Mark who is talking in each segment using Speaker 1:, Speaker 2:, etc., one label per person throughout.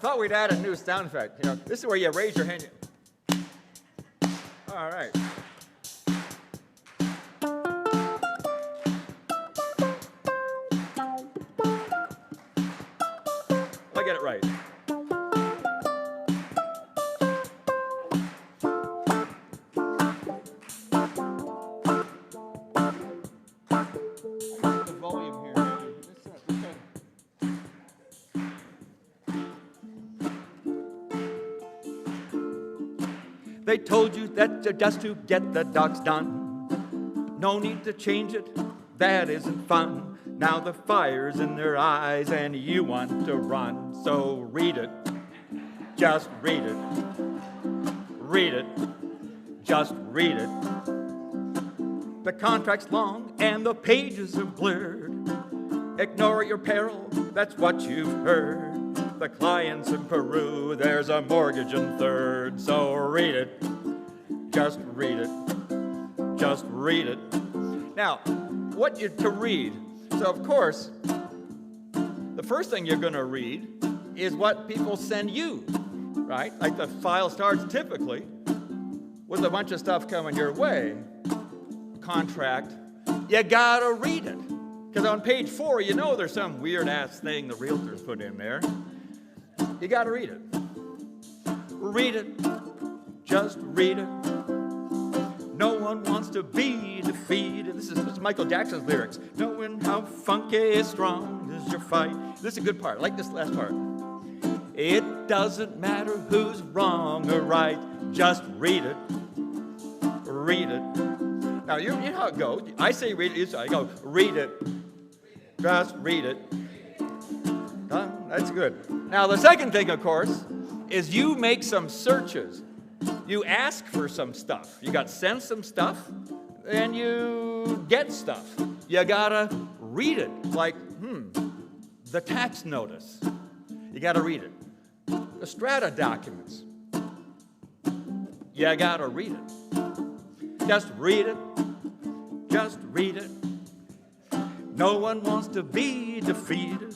Speaker 1: thought we'd add a new sound effect. You know, this is where you raise your hand. All right. I'll get it right. The volume here. They told you that you're just to get the docs done. No need to change it, that isn't fun. Now the fire's in their eyes and you want to run. So read it, just read it. Read it, just read it. The contract's long and the pages are blurred. Ignore your peril, that's what you've heard. The client's in Peru, there's a mortgage in third. So read it, just read it, just read it. Now, what you to read? So of course, the first thing you're gonna read is what people send you, right? Like the file starts typically with a bunch of stuff coming your way. Contract, you gotta read it. Because on page 4, you know there's some weird-ass thing the realtors put in there. You gotta read it. Read it, just read it. No one wants to be defeated. This is Michael Jackson's lyrics. Knowing how funky strong is your fight. This is a good part. I like this last part. It doesn't matter who's wrong or right. Just read it. Read it. Now, you know how it goes. I say read it. I go, read it. Just read it. That's good. Now, the second thing, of course, is you make some searches. You ask for some stuff. You got sent some stuff, and you get stuff. You gotta read it. Like, the tax notice. You gotta read it. The strata documents. You gotta read it. Just read it. Just read it. No one wants to be defeated.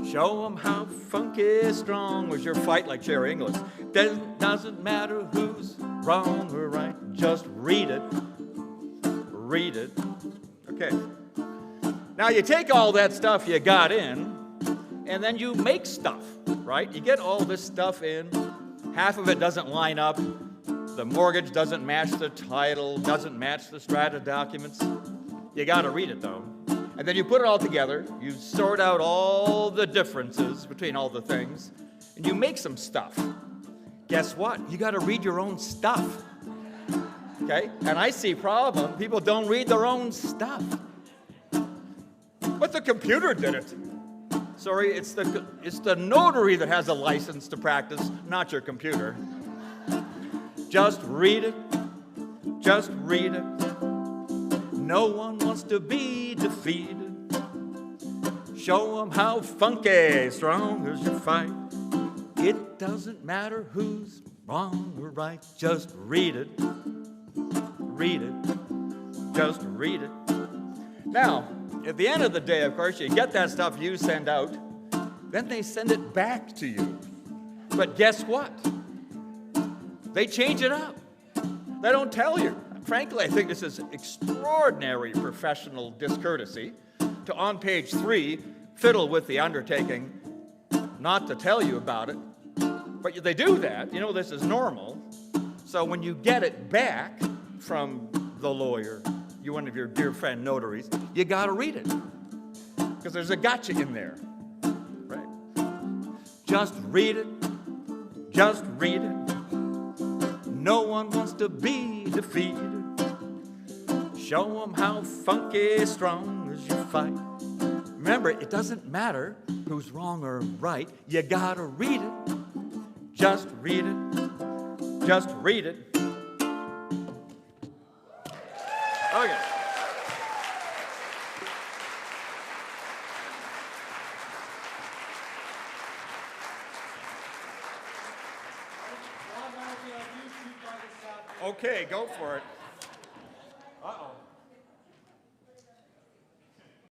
Speaker 1: Show them how funky strong was your fight, like Cherry Inglis. Doesn't matter who's wrong or right. Just read it. Read it. Okay. Now you take all that stuff you got in, and then you make stuff, right? You get all this stuff in. Half of it doesn't line up. The mortgage doesn't match the title, doesn't match the strata documents. You got to read it, though. And then you put it all together. You sort out all the differences between all the things, and you make some stuff. Guess what? You got to read your own stuff. Okay? And I see problem. People don't read their own stuff. But the computer did it. Sorry, it's the notary that has a license to practice, not your computer. Just read it. Just read it. No one wants to be defeated. Show them how funky strong is your fight. It doesn't matter who's wrong or right. Just read it. Read it. Just read it. Now, at the end of the day, of course, you get that stuff you send out, then they send it back to you. But guess what? They change it up. They don't tell you. Frankly, I think this is extraordinary professional discourtesy to, on page 3, fiddle with the undertaking, not to tell you about it. But they do that. You know, this is normal. So when you get it back from the lawyer, one of your dear friend notaries, you got to read it. Because there's a gotcha in there. Right? Just read it. Just read it. No one wants to be defeated. Show them how funky strong is your fight. Remember, it doesn't matter who's wrong or right. You gotta read it. Just read it. Just read it. Okay. Okay, go for it.